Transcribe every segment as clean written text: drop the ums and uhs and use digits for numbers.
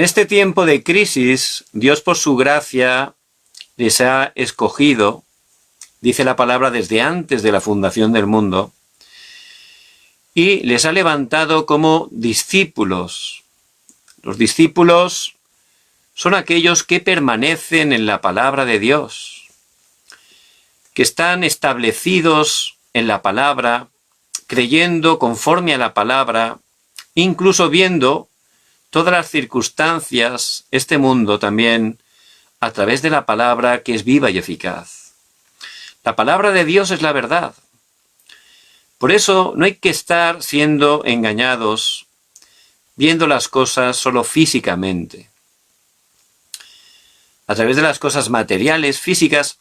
este tiempo de crisis, Dios por su gracia les ha escogido, dice la palabra, desde antes de la fundación del mundo, y les ha levantado como discípulos. Los discípulos son aquellos que permanecen en la palabra de Dios, que están establecidos en la palabra, creyendo conforme a la palabra, incluso viendo todas las circunstancias, este mundo también, a través de la palabra que es viva y eficaz. La palabra de Dios es la verdad. Por eso no hay que estar siendo engañados, viendo las cosas solo físicamente. A través de las cosas materiales, físicas,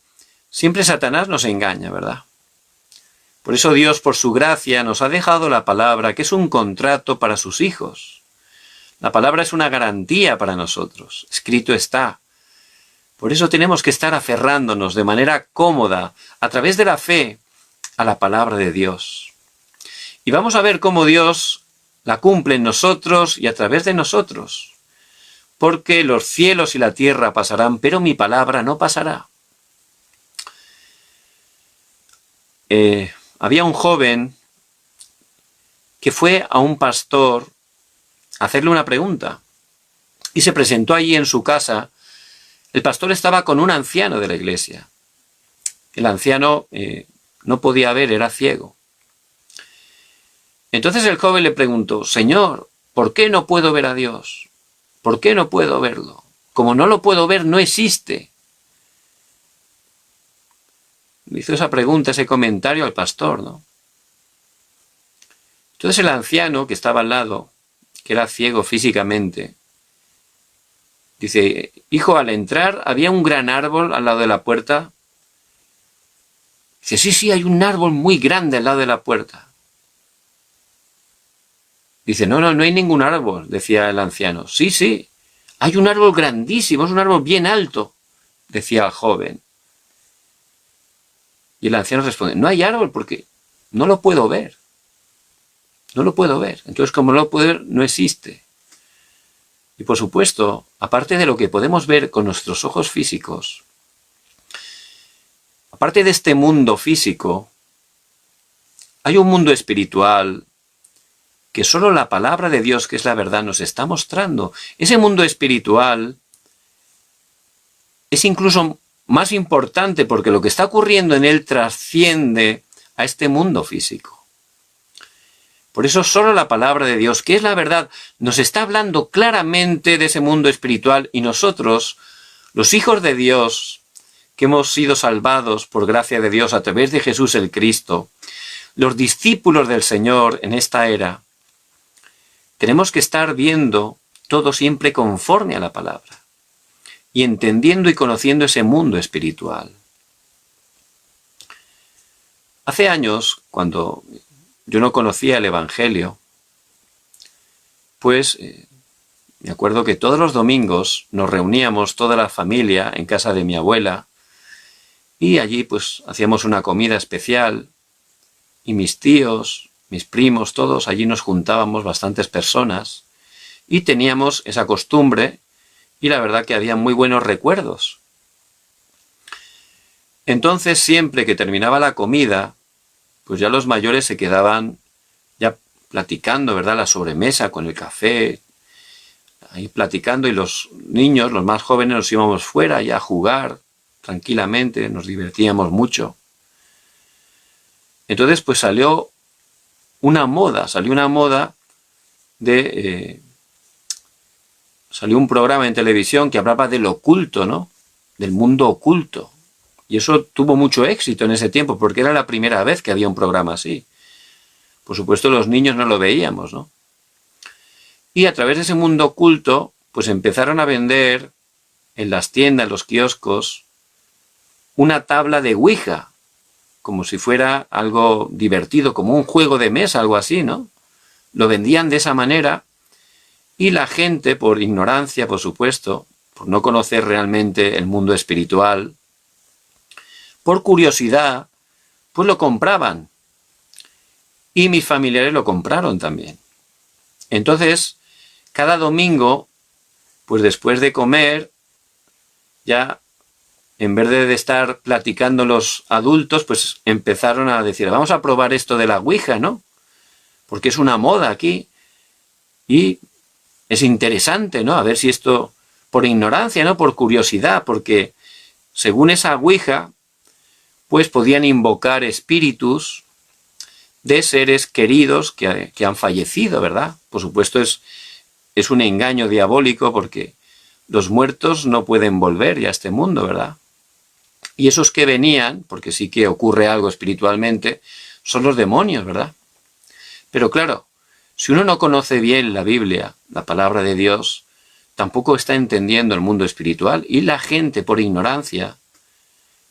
siempre Satanás nos engaña, ¿verdad? Por eso Dios, por su gracia, nos ha dejado la palabra, que es un contrato para sus hijos. La palabra es una garantía para nosotros. Escrito está. Por eso tenemos que estar aferrándonos de manera cómoda, a través de la fe, a la palabra de Dios. Y vamos a ver cómo Dios la cumple en nosotros y a través de nosotros. Porque los cielos y la tierra pasarán, pero mi palabra no pasará. Había un joven que fue a un pastor a hacerle una pregunta. Y se presentó allí en su casa. El pastor estaba con un anciano de la iglesia. El anciano no podía ver, era ciego. Entonces el joven le preguntó: Señor, ¿por qué no puedo ver a Dios? ¿Por qué no puedo verlo? Como no lo puedo ver, no existe. Le hizo esa pregunta, ese comentario al pastor, ¿no? Entonces el anciano que estaba al lado, que era ciego físicamente, dice: hijo, al entrar había un gran árbol al lado de la puerta. Dice: sí, hay un árbol muy grande al lado de la puerta. Dice: no hay ningún árbol, decía el anciano. Sí, hay un árbol grandísimo, es un árbol bien alto, decía el joven. Y el anciano responde: no hay árbol porque no lo puedo ver. No lo puedo ver. Entonces, como no lo puedo ver, no existe. Y por supuesto, aparte de lo que podemos ver con nuestros ojos físicos, aparte de este mundo físico, hay un mundo espiritual que solo la palabra de Dios, que es la verdad, nos está mostrando. Ese mundo espiritual es incluso más importante porque lo que está ocurriendo en él trasciende a este mundo físico. Por eso solo la palabra de Dios, que es la verdad, nos está hablando claramente de ese mundo espiritual, y nosotros, los hijos de Dios, que hemos sido salvados por gracia de Dios a través de Jesús el Cristo, los discípulos del Señor en esta era, tenemos que estar viendo todo siempre conforme a la palabra y entendiendo y conociendo ese mundo espiritual. Hace años, cuando yo no conocía el Evangelio, pues me acuerdo que todos los domingos nos reuníamos toda la familia en casa de mi abuela y allí pues hacíamos una comida especial y mis tíos, mis primos, todos allí nos juntábamos, bastantes personas, y teníamos esa costumbre y la verdad que había muy buenos recuerdos. Entonces siempre que terminaba la comida, pues ya los mayores se quedaban ya platicando, ¿verdad? La sobremesa con el café, ahí platicando, y los niños, los más jóvenes, nos íbamos fuera ya a jugar tranquilamente, nos divertíamos mucho. Entonces pues salió una moda de... salió un programa en televisión que hablaba del oculto, ¿no? Del mundo oculto. Y eso tuvo mucho éxito en ese tiempo, porque era la primera vez que había un programa así. Por supuesto, los niños no lo veíamos, ¿no? Y a través de ese mundo oculto, pues empezaron a vender en las tiendas, en los kioscos, una tabla de Ouija, como si fuera algo divertido, como un juego de mesa, algo así, ¿no? Lo vendían de esa manera, y la gente, por ignorancia, por supuesto, por no conocer realmente el mundo espiritual, por curiosidad, pues lo compraban. Y mis familiares lo compraron también. Entonces, cada domingo, pues después de comer, ya en vez de estar platicando los adultos, pues empezaron a decir, vamos a probar esto de la Ouija, ¿no? Porque es una moda aquí y es interesante, ¿no? A ver si esto, por ignorancia, ¿no? Por curiosidad, porque según esa Ouija, pues podían invocar espíritus de seres queridos que han fallecido, ¿verdad? Por supuesto es un engaño diabólico porque los muertos no pueden volver ya a este mundo, ¿verdad? Y esos que venían, porque sí que ocurre algo espiritualmente, son los demonios, ¿verdad? Pero claro, si uno no conoce bien la Biblia, la palabra de Dios, tampoco está entendiendo el mundo espiritual y la gente por ignorancia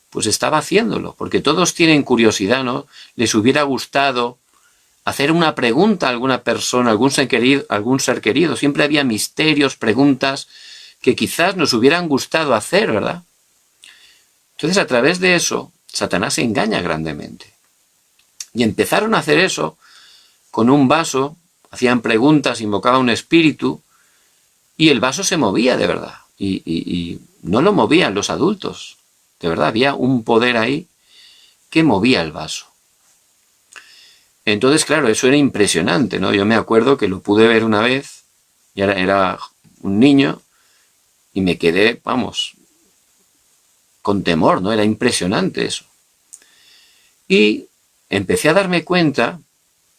pues estaba haciéndolo, porque todos tienen curiosidad, ¿no? Les hubiera gustado hacer una pregunta a alguna persona, algún ser querido. Siempre había misterios, preguntas que quizás nos hubieran gustado hacer, ¿verdad? Entonces, a través de eso, Satanás se engaña grandemente. Y empezaron a hacer eso con un vaso, hacían preguntas, invocaban un espíritu, y el vaso se movía de verdad. Y no lo movían los adultos. De verdad, había un poder ahí que movía el vaso. Entonces, claro, eso era impresionante, ¿no? Yo me acuerdo que lo pude ver una vez, y era un niño, y me quedé, vamos, con temor, ¿no? Era impresionante eso. Y empecé a darme cuenta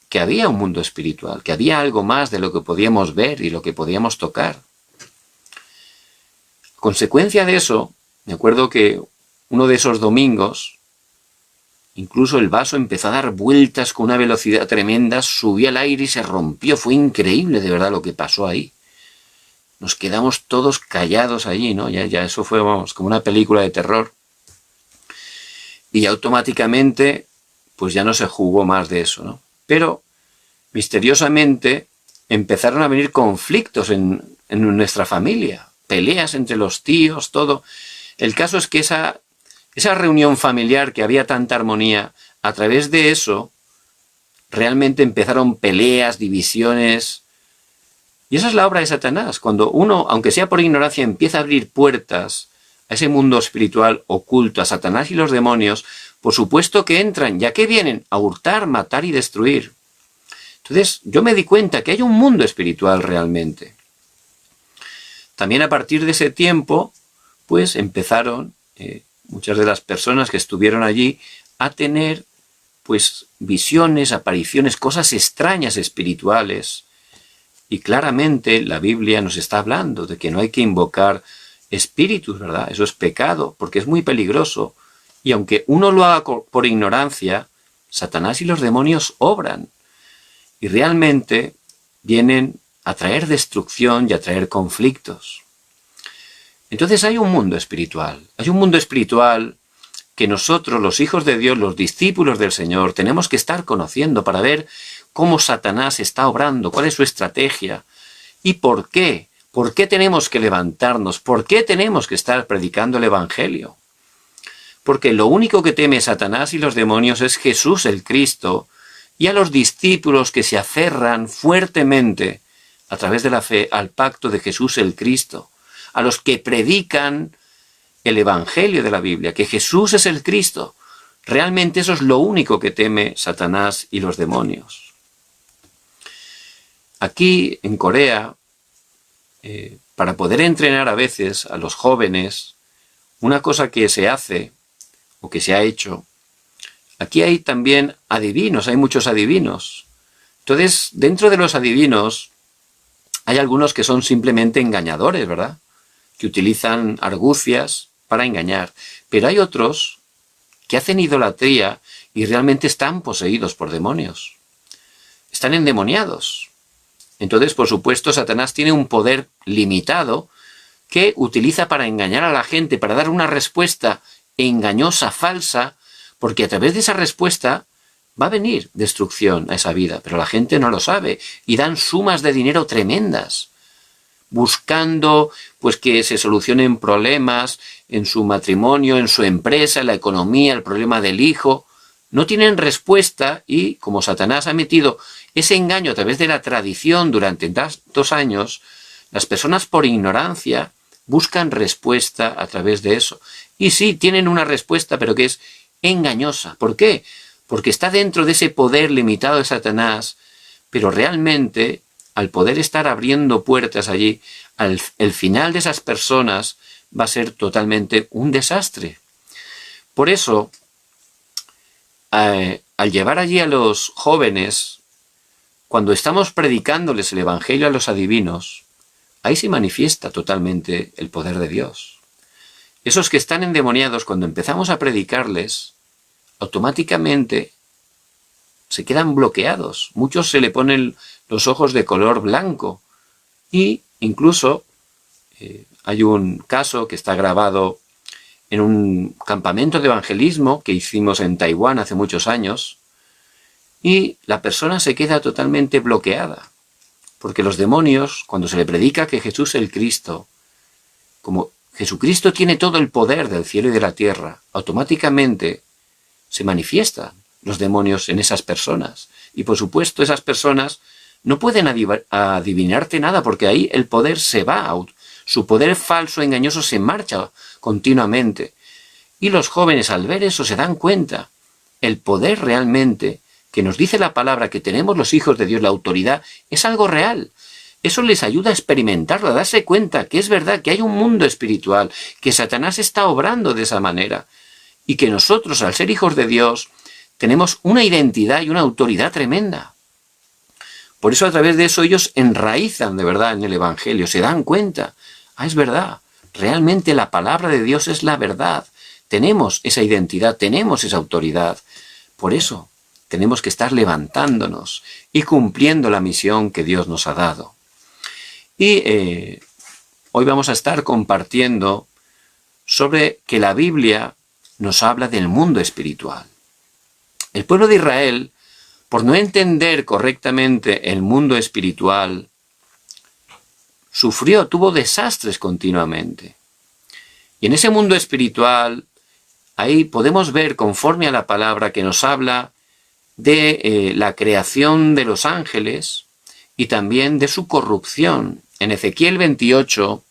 que había un mundo espiritual, que había algo más de lo que podíamos ver y lo que podíamos tocar. A consecuencia de eso, me acuerdo que uno de esos domingos, incluso el vaso empezó a dar vueltas con una velocidad tremenda, subió al aire y se rompió. Fue increíble de verdad lo que pasó ahí. Nos quedamos todos callados allí, ¿no? Ya eso fue, vamos, como una película de terror. Y automáticamente, pues ya no se jugó más de eso, ¿no? Pero, misteriosamente, empezaron a venir conflictos en nuestra familia. Peleas entre los tíos, todo. El caso es que esa reunión familiar que había tanta armonía, a través de eso, realmente empezaron peleas, divisiones. Y esa es la obra de Satanás. Cuando uno, aunque sea por ignorancia, empieza a abrir puertas a ese mundo espiritual oculto, a Satanás y los demonios, por supuesto que entran, ya que vienen a hurtar, matar y destruir. Entonces, yo me di cuenta que hay un mundo espiritual realmente. También a partir de ese tiempo, pues empezaron muchas de las personas que estuvieron allí a tener pues visiones, apariciones, cosas extrañas espirituales. Y claramente la Biblia nos está hablando de que no hay que invocar espíritus, ¿verdad? Eso es pecado, porque es muy peligroso. Y aunque uno lo haga por ignorancia, Satanás y los demonios obran. Y realmente vienen a traer destrucción y a traer conflictos. Entonces hay un mundo espiritual. Hay un mundo espiritual que nosotros, los hijos de Dios, los discípulos del Señor, tenemos que estar conociendo para ver cómo Satanás está obrando, cuál es su estrategia y por qué. ¿Por qué tenemos que levantarnos? ¿Por qué tenemos que estar predicando el Evangelio? Porque lo único que teme Satanás y los demonios es Jesús el Cristo y a los discípulos que se aferran fuertemente a través de la fe al pacto de Jesús el Cristo, a los que predican el Evangelio de la Biblia, que Jesús es el Cristo. Realmente eso es lo único que teme Satanás y los demonios. Aquí en Corea, para poder entrenar a veces a los jóvenes, una cosa que se hace o que se ha hecho, aquí hay también adivinos, hay muchos adivinos. Entonces, dentro de los adivinos hay algunos que son simplemente engañadores, ¿verdad? Que utilizan argucias para engañar. Pero hay otros que hacen idolatría y realmente están poseídos por demonios. Están endemoniados. Entonces, por supuesto, Satanás tiene un poder limitado que utiliza para engañar a la gente, para dar una respuesta engañosa, falsa, porque a través de esa respuesta va a venir destrucción a esa vida, pero la gente no lo sabe y dan sumas de dinero tremendas, buscando pues que se solucionen problemas en su matrimonio, en su empresa, en la economía, el problema del hijo. No tienen respuesta y como Satanás ha metido ese engaño a través de la tradición durante tantos años, Las personas por ignorancia buscan respuesta a través de eso. Y sí, tienen una respuesta, pero que es engañosa. ¿Por qué? Porque está dentro de ese poder limitado de Satanás, pero realmente, al poder estar abriendo puertas allí, el final de esas personas va a ser totalmente un desastre. Por eso, al llevar allí a los jóvenes, cuando estamos predicándoles el Evangelio a los adivinos, ahí se manifiesta totalmente el poder de Dios. Esos que están endemoniados, cuando empezamos a predicarles, automáticamente se quedan bloqueados. Muchos se le ponen los ojos de color blanco. Y incluso hay un caso que está grabado en un campamento de evangelismo que hicimos en Taiwán hace muchos años, y la persona se queda totalmente bloqueada. Porque los demonios, cuando se le predica que Jesús es el Cristo, como Jesucristo tiene todo el poder del cielo y de la tierra, automáticamente se manifiestan los demonios en esas personas. Y por supuesto esas personas no pueden adivinarte nada, porque ahí el poder se va, su poder falso, engañoso, se marcha continuamente. Y los jóvenes, al ver eso, se dan cuenta. El poder realmente que nos dice la palabra, que tenemos los hijos de Dios, la autoridad, es algo real. Eso les ayuda a experimentarlo, a darse cuenta que es verdad, que hay un mundo espiritual, que Satanás está obrando de esa manera, y que nosotros, al ser hijos de Dios, tenemos una identidad y una autoridad tremenda. Por eso, a través de eso, ellos enraizan de verdad en el Evangelio, se dan cuenta. Es verdad, realmente la palabra de Dios es la verdad. Tenemos esa identidad, tenemos esa autoridad. Por eso tenemos que estar levantándonos y cumpliendo la misión que Dios nos ha dado. Y hoy vamos a estar compartiendo sobre que la Biblia nos habla del mundo espiritual. El pueblo de Israel, por no entender correctamente el mundo espiritual, tuvo desastres continuamente. Y en ese mundo espiritual, ahí podemos ver, conforme a la palabra que nos habla de la creación de los ángeles y también de su corrupción. En Ezequiel 28,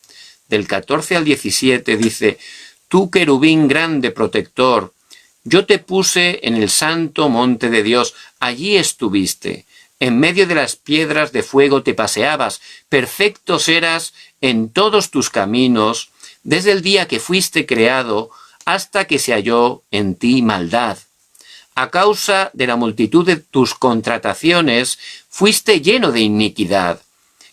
del 14 al 17, dice: «Tú, querubín grande protector, yo te puse en el santo monte de Dios, allí estuviste. En medio de las piedras de fuego te paseabas, perfectos eras en todos tus caminos, desde el día que fuiste creado hasta que se halló en ti maldad. A causa de la multitud de tus contrataciones, fuiste lleno de iniquidad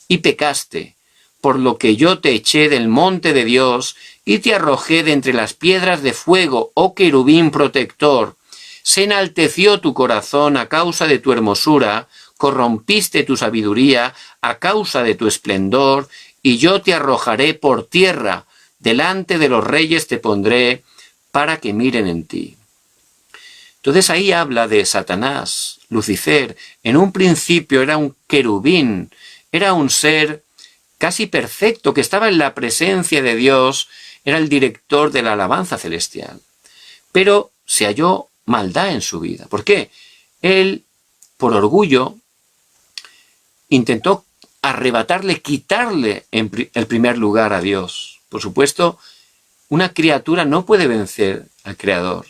y pecaste, por lo que yo te eché del monte de Dios y te arrojé de entre las piedras de fuego, oh querubín protector. Se enalteció tu corazón a causa de tu hermosura, corrompiste tu sabiduría a causa de tu esplendor, y yo te arrojaré por tierra, delante de los reyes te pondré, para que miren en ti». Entonces ahí habla de Satanás, Lucifer. En un principio era un querubín, era un ser casi perfecto, que estaba en la presencia de Dios, era el director de la alabanza celestial. Pero se halló maldad en su vida. ¿Por qué? Él, por orgullo, intentó arrebatarle, quitarle el primer lugar a Dios. Por supuesto, una criatura no puede vencer al Creador.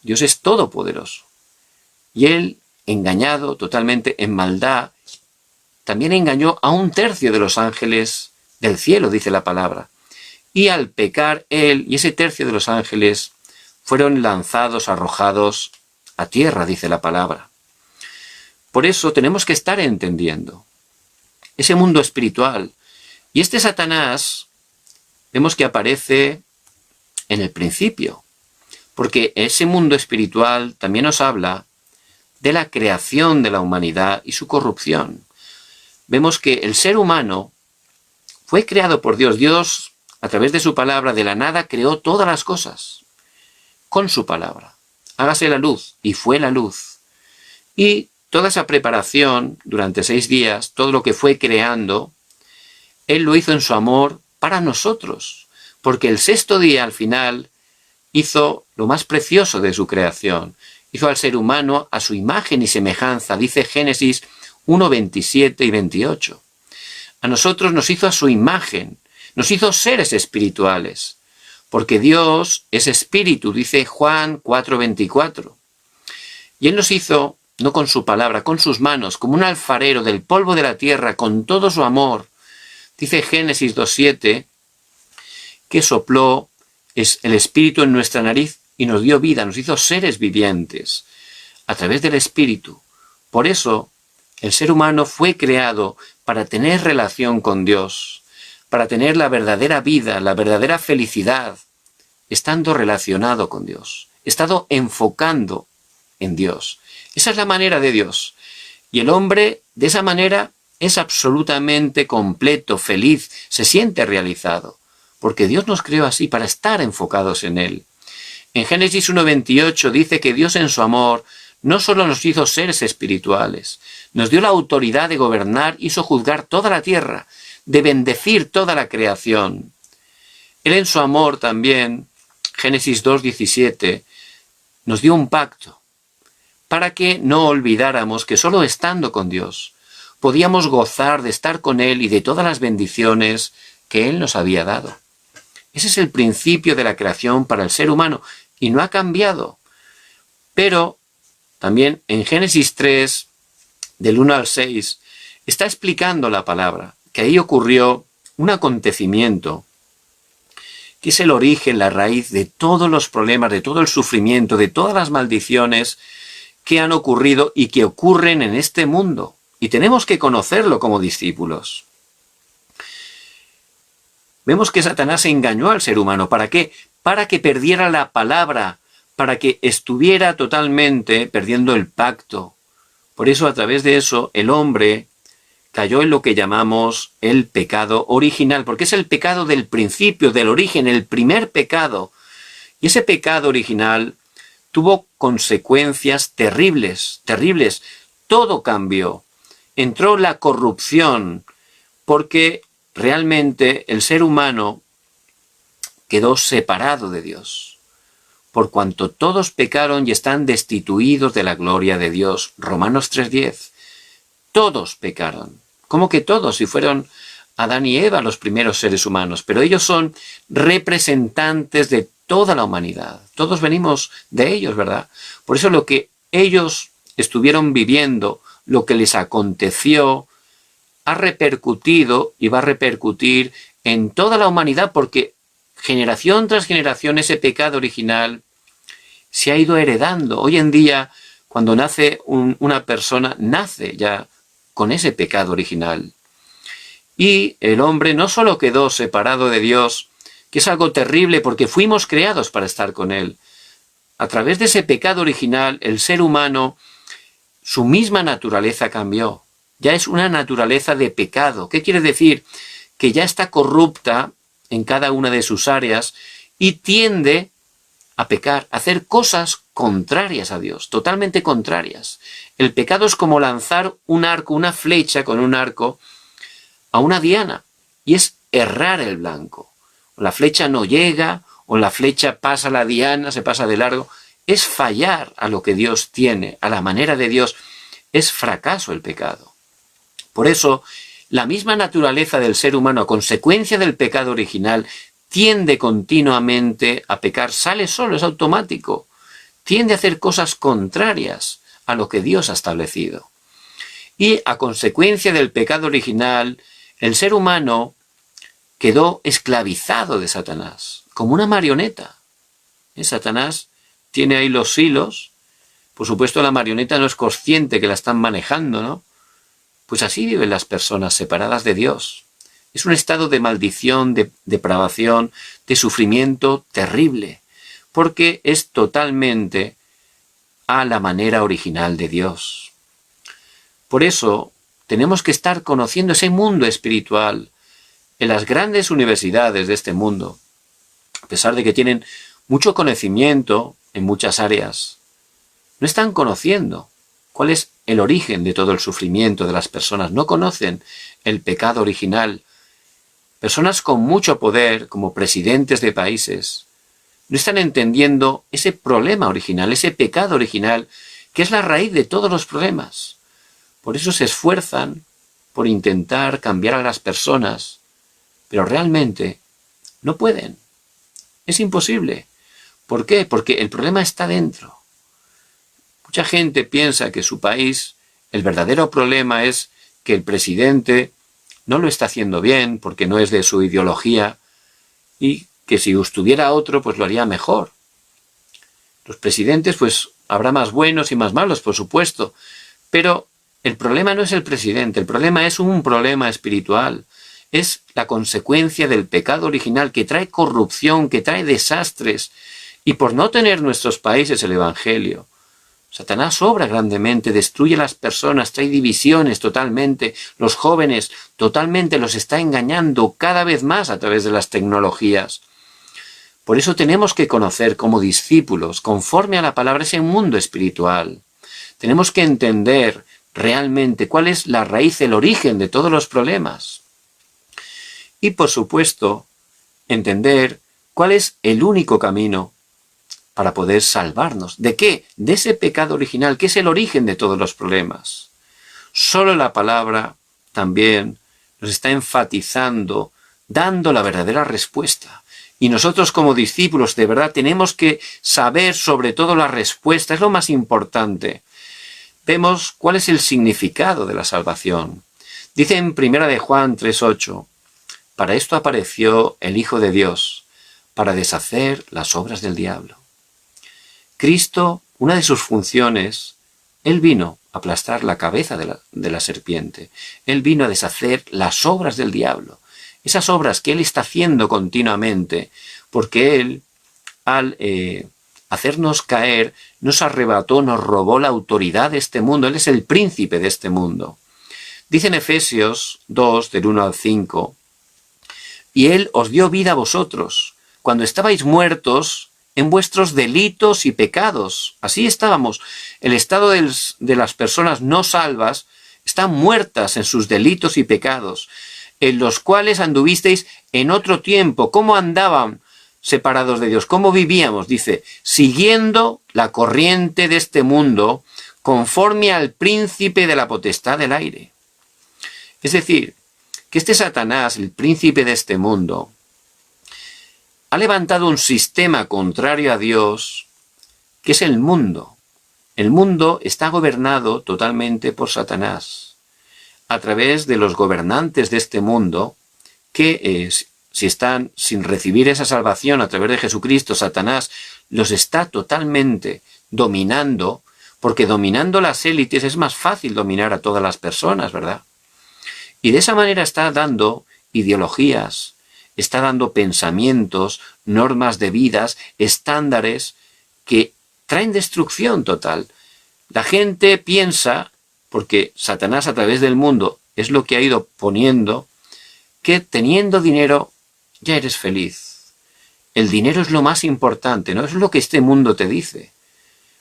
Dios es todopoderoso. Y él, engañado totalmente en maldad, también engañó a 1/3 de los ángeles del cielo, dice la palabra. Y al pecar él y ese 1/3 de los ángeles fueron lanzados, arrojados a tierra, dice la palabra. Por eso tenemos que estar entendiendo ese mundo espiritual. Y este Satanás, vemos que aparece en el principio, porque ese mundo espiritual también nos habla de la creación de la humanidad y su corrupción. Vemos que el ser humano fue creado por Dios. Dios, a través de su palabra, de la nada creó todas las cosas con su palabra. Hágase la luz, y fue la luz. Y toda esa preparación durante 6 días, todo lo que fue creando, Él lo hizo en su amor para nosotros, porque el 6º día al final hizo lo más precioso de su creación. Hizo al ser humano a su imagen y semejanza, dice Génesis 1, 27 y 28. A nosotros nos hizo a su imagen, nos hizo seres espirituales, porque Dios es espíritu, dice Juan 4:24. Y Él nos hizo, no con su palabra, con sus manos, como un alfarero del polvo de la tierra, con todo su amor. Dice Génesis 2:7, que sopló el espíritu en nuestra nariz y nos dio vida, nos hizo seres vivientes a través del espíritu. Por eso, el ser humano fue creado para tener relación con Dios, para tener la verdadera vida, la verdadera felicidad, estando relacionado con Dios, estado enfocando en Dios. Esa es la manera de Dios. Y el hombre, de esa manera, es absolutamente completo, feliz, se siente realizado, porque Dios nos creó así, para estar enfocados en Él. En Génesis 1:28 dice que Dios en su amor no solo nos hizo seres espirituales, nos dio la autoridad de gobernar, hizo juzgar toda la tierra, de bendecir toda la creación. Él en su amor también, Génesis 2:17, nos dio un pacto, para que no olvidáramos que solo estando con Dios podíamos gozar de estar con Él y de todas las bendiciones que Él nos había dado. Ese es el principio de la creación para el ser humano y no ha cambiado. Pero también en Génesis 3, del 1 al 6, está explicando la palabra que ahí ocurrió un acontecimiento que es el origen, la raíz de todos los problemas, de todo el sufrimiento, de todas las maldiciones que han ocurrido y que ocurren en este mundo. Y tenemos que conocerlo como discípulos. Vemos que Satanás engañó al ser humano. ¿Para qué? Para que perdiera la palabra, para que estuviera totalmente perdiendo el pacto. Por eso, a través de eso, el hombre cayó en lo que llamamos el pecado original, porque es el pecado del principio, del origen, el primer pecado. Y ese pecado original tuvo consecuencias terribles, terribles. Todo cambió. Entró la corrupción, porque realmente el ser humano quedó separado de Dios, por cuanto todos pecaron y están destituidos de la gloria de Dios. Romanos 3:10. Todos pecaron. ¿Cómo que todos? Si fueron Adán y Eva los primeros seres humanos, pero ellos son representantes de toda la humanidad. Todos venimos de ellos, ¿verdad? Por eso lo que ellos estuvieron viviendo, lo que les aconteció, ha repercutido y va a repercutir en toda la humanidad, porque generación tras generación ese pecado original se ha ido heredando. Hoy en día, cuando nace una persona, nace ya con ese pecado original. Y el hombre no solo quedó separado de Dios, que es algo terrible porque fuimos creados para estar con Él. A través de ese pecado original, el ser humano, su misma naturaleza cambió. Ya es una naturaleza de pecado. ¿Qué quiere decir? Que ya está corrupta en cada una de sus áreas y tiende a pecar, a hacer cosas contrarias a Dios, totalmente contrarias. El pecado es como lanzar un arco, una flecha con un arco a una diana, y es errar el blanco. O la flecha no llega, o la flecha pasa la diana, se pasa de largo. Es fallar a lo que Dios tiene, a la manera de Dios. Es fracaso el pecado. Por eso, la misma naturaleza del ser humano, a consecuencia del pecado original, tiende continuamente a pecar, sale solo, es automático. Tiende a hacer cosas contrarias a lo que Dios ha establecido. Y a consecuencia del pecado original, el ser humano quedó esclavizado de Satanás, como una marioneta. Satanás tiene ahí los hilos. Por supuesto, la marioneta no es consciente que la están manejando, ¿no? Pues así viven las personas separadas de Dios. Es un estado de maldición, de depravación, de sufrimiento terrible, porque es totalmente a la manera original de Dios. Por eso, tenemos que estar conociendo ese mundo espiritual en las grandes universidades de este mundo. A pesar de que tienen mucho conocimiento en muchas áreas, no están conociendo cuál es el origen de todo el sufrimiento de las personas. No conocen el pecado original. Personas con mucho poder, como presidentes de países, no están entendiendo ese problema original, ese pecado original, que es la raíz de todos los problemas. Por eso se esfuerzan por intentar cambiar a las personas, pero realmente no pueden. Es imposible. ¿Por qué? Porque el problema está dentro. Mucha gente piensa que su país, el verdadero problema es que el presidente no lo está haciendo bien porque no es de su ideología y que si estuviera otro, pues lo haría mejor. Los presidentes, pues habrá más buenos y más malos, por supuesto, pero el problema no es el presidente, el problema es un problema espiritual. Es la consecuencia del pecado original que trae corrupción, que trae desastres. Y por no tener nuestros países el Evangelio, Satanás obra grandemente, destruye a las personas, trae divisiones totalmente. Los jóvenes totalmente los está engañando cada vez más a través de las tecnologías. Por eso tenemos que conocer como discípulos, conforme a la palabra, ese mundo espiritual. Tenemos que entender realmente cuál es la raíz, el origen de todos los problemas. Y por supuesto, entender cuál es el único camino para poder salvarnos. ¿De qué? De ese pecado original, que es el origen de todos los problemas. Solo la palabra también nos está enfatizando, dando la verdadera respuesta. Y nosotros como discípulos de verdad tenemos que saber sobre todo la respuesta, es lo más importante. Vemos cuál es el significado de la salvación. Dice en 1 de Juan 3:8, para esto apareció el Hijo de Dios, para deshacer las obras del diablo. Cristo, una de sus funciones, Él vino a aplastar la cabeza de la serpiente. Él vino a deshacer las obras del diablo. Esas obras que Él está haciendo continuamente, porque Él, al hacernos caer, nos arrebató, nos robó la autoridad de este mundo. Él es el príncipe de este mundo. Dice en Efesios 2, del 1 al 5, y Él os dio vida a vosotros, cuando estabais muertos en vuestros delitos y pecados. Así estábamos. El estado de las personas no salvas están muertas en sus delitos y pecados, en los cuales anduvisteis en otro tiempo. ¿Cómo andaban separados de Dios? ¿Cómo vivíamos? Dice, siguiendo la corriente de este mundo, conforme al príncipe de la potestad del aire. Es decir, que este Satanás, el príncipe de este mundo, ha levantado un sistema contrario a Dios, que es el mundo. El mundo está gobernado totalmente por Satanás, a través de los gobernantes de este mundo, que si están sin recibir esa salvación a través de Jesucristo, Satanás los está totalmente dominando, porque dominando las élites es más fácil dominar a todas las personas, ¿verdad? Y de esa manera está dando ideologías, está dando pensamientos, normas de vidas, estándares que traen destrucción total. La gente piensa, porque Satanás a través del mundo es lo que ha ido poniendo, que teniendo dinero ya eres feliz. El dinero es lo más importante, ¿no? Eso es lo que este mundo te dice.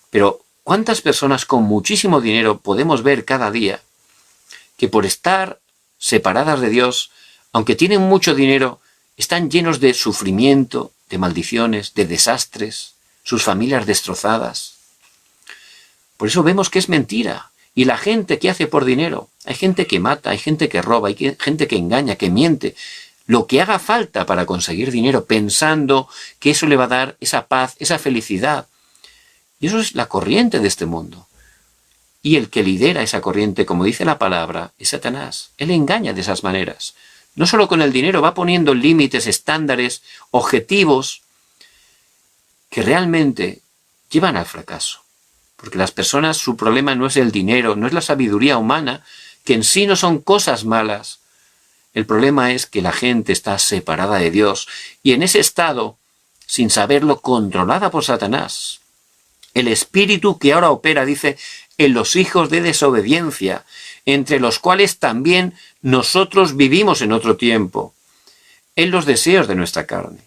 Pero ¿cuántas personas con muchísimo dinero podemos ver cada día que por estar separadas de Dios, aunque tienen mucho dinero, están llenos de sufrimiento, de maldiciones, de desastres, sus familias destrozadas? Por eso vemos que es mentira. Y la gente que hace por dinero, hay gente que mata, hay gente que roba, hay gente que engaña, que miente, lo que haga falta para conseguir dinero, pensando que eso le va a dar esa paz, esa felicidad. Y eso es la corriente de este mundo. Y el que lidera esa corriente, como dice la palabra, es Satanás. Él engaña de esas maneras. No solo con el dinero, va poniendo límites, estándares, objetivos que realmente llevan al fracaso. Porque las personas, su problema no es el dinero, no es la sabiduría humana, que en sí no son cosas malas. El problema es que la gente está separada de Dios y en ese estado, sin saberlo, controlada por Satanás. El espíritu que ahora opera, dice, en los hijos de desobediencia, entre los cuales también nosotros vivimos en otro tiempo, en los deseos de nuestra carne,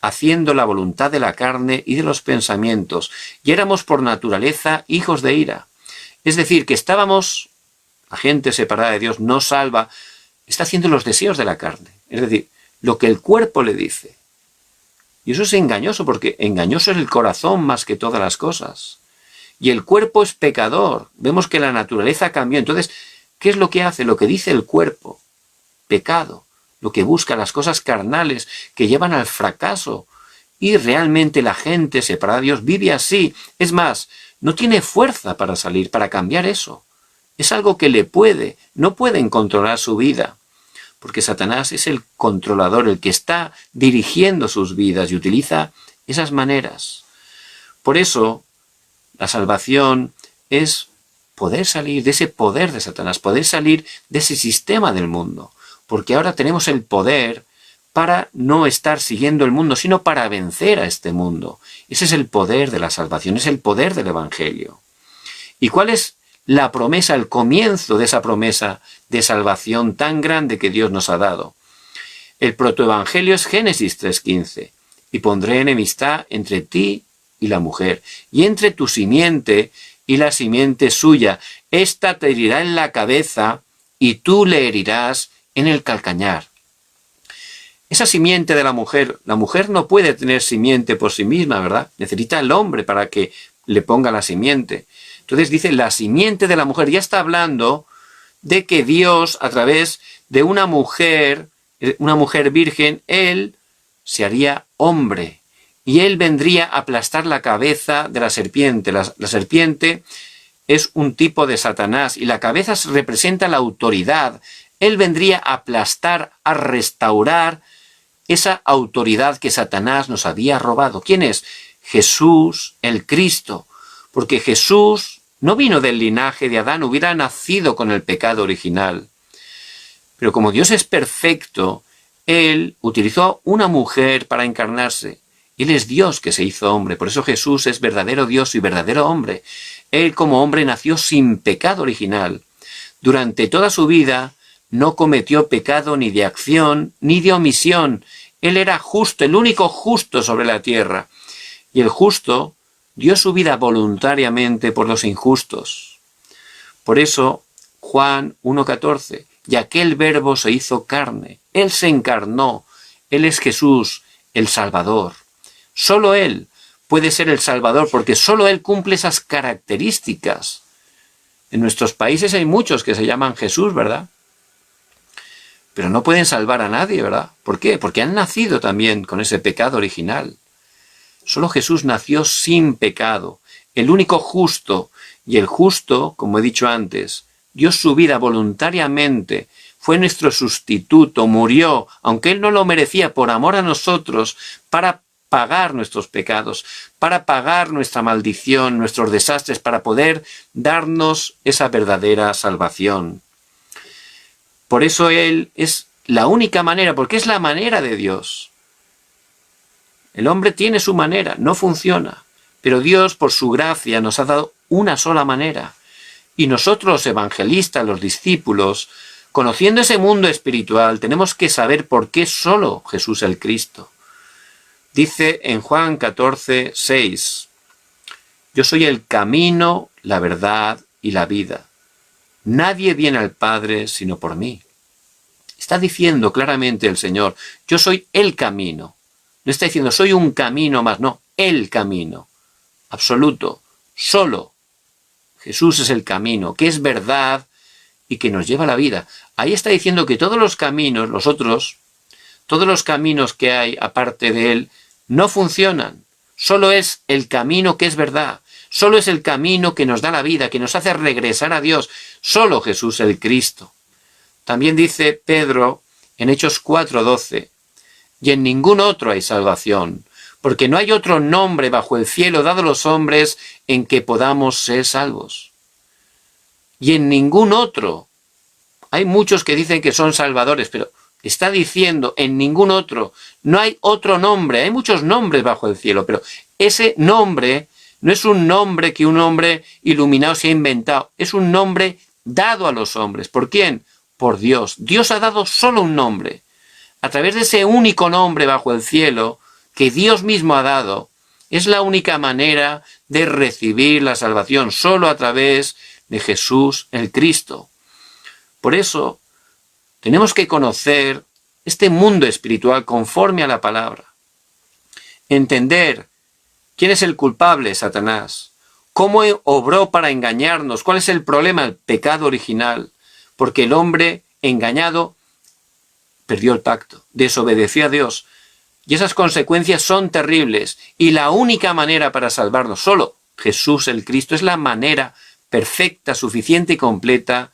haciendo la voluntad de la carne y de los pensamientos, y éramos por naturaleza hijos de ira. Es decir, que estábamos, la gente separada de Dios, no salva, está haciendo los deseos de la carne, es decir, lo que el cuerpo le dice. Y eso es engañoso, porque engañoso es el corazón más que todas las cosas. Y el cuerpo es pecador. Vemos que la naturaleza cambió. Entonces, ¿Qué es lo que hace? Lo que dice el cuerpo. Pecado. Lo que busca, las cosas carnales que llevan al fracaso. Y realmente la gente separada de Dios vive así. Es más, no tiene fuerza para salir, para cambiar eso. Es algo que no pueden controlar su vida. Porque Satanás es el controlador, el que está dirigiendo sus vidas y utiliza esas maneras. Por eso, la salvación es poder salir de ese poder de Satanás, poder salir de ese sistema del mundo. Porque ahora tenemos el poder para no estar siguiendo el mundo, sino para vencer a este mundo. Ese es el poder de la salvación, es el poder del Evangelio. ¿Y cuál es la promesa, el comienzo de esa promesa de salvación tan grande que Dios nos ha dado? El protoevangelio es Génesis 3:15. Y pondré enemistad entre ti y la mujer, y entre tu simiente y la simiente suya. Esta te herirá en la cabeza, y tú le herirás en el calcañar. Esa simiente de la mujer no puede tener simiente por sí misma, ¿verdad? Necesita el hombre para que le ponga la simiente. Entonces dice la simiente de la mujer. Ya está hablando de que Dios, a través de una mujer virgen, Él se haría hombre. Y Él vendría a aplastar la cabeza de la serpiente. La serpiente es un tipo de Satanás y la cabeza representa la autoridad. Él vendría a aplastar, a restaurar esa autoridad que Satanás nos había robado. ¿Quién es? Jesús, el Cristo. Porque Jesús no vino del linaje de Adán, hubiera nacido con el pecado original. Pero como Dios es perfecto, Él utilizó una mujer para encarnarse. Él es Dios que se hizo hombre. Por eso Jesús es verdadero Dios y verdadero hombre. Él como hombre nació sin pecado original. Durante toda su vida no cometió pecado ni de acción ni de omisión. Él era justo, el único justo sobre la tierra. Y el justo dio su vida voluntariamente por los injustos. Por eso, Juan 1:14, y aquel verbo se hizo carne. Él se encarnó. Él es Jesús, el Salvador. Solo Él puede ser el Salvador porque solo Él cumple esas características. En nuestros países hay muchos que se llaman Jesús, ¿verdad? Pero no pueden salvar a nadie, ¿verdad? ¿Por qué? Porque han nacido también con ese pecado original. Solo Jesús nació sin pecado, el único justo. Y el justo, como he dicho antes, dio su vida voluntariamente, fue nuestro sustituto, murió, aunque Él no lo merecía, por amor a nosotros, para pagar nuestros pecados, para pagar nuestra maldición, nuestros desastres, para poder darnos esa verdadera salvación. Por eso Él es la única manera, porque es la manera de Dios. El hombre tiene su manera, no funciona, pero Dios por su gracia nos ha dado una sola manera. Y nosotros los evangelistas, los discípulos, conociendo ese mundo espiritual, tenemos que saber por qué solo Jesús el Cristo. Dice en Juan 14:6, yo soy el camino, la verdad y la vida. Nadie viene al Padre sino por mí. Está diciendo claramente el Señor, yo soy el camino. No está diciendo, soy un camino más, no, el camino. Absoluto, solo. Jesús es el camino, que es verdad y que nos lleva a la vida. Ahí está diciendo que todos los caminos, los otros, todos los caminos que hay aparte de Él, no funcionan. Solo es el camino que es verdad. Solo es el camino que nos da la vida, que nos hace regresar a Dios. Solo Jesús el Cristo. También dice Pedro en Hechos 4:12, y en ningún otro hay salvación, porque no hay otro nombre bajo el cielo dado a los hombres en que podamos ser salvos. Y en ningún otro. Hay muchos que dicen que son salvadores, pero está diciendo en ningún otro. No hay otro nombre. Hay muchos nombres bajo el cielo, pero ese nombre no es un nombre que un hombre iluminado se ha inventado. Es un nombre dado a los hombres. ¿Por quién? Por Dios. Dios ha dado solo un nombre. A través de ese único nombre bajo el cielo que Dios mismo ha dado, es la única manera de recibir la salvación, solo a través de Jesús el Cristo. Por eso, tenemos que conocer este mundo espiritual conforme a la palabra. Entender quién es el culpable, Satanás. Cómo obró para engañarnos. ¿Cuál es el problema? El pecado original. porque el hombre engañado perdió el pacto, desobedeció a Dios. Y esas consecuencias son terribles. Y la única manera para salvarnos, solo Jesús el Cristo, es la manera perfecta, suficiente y completa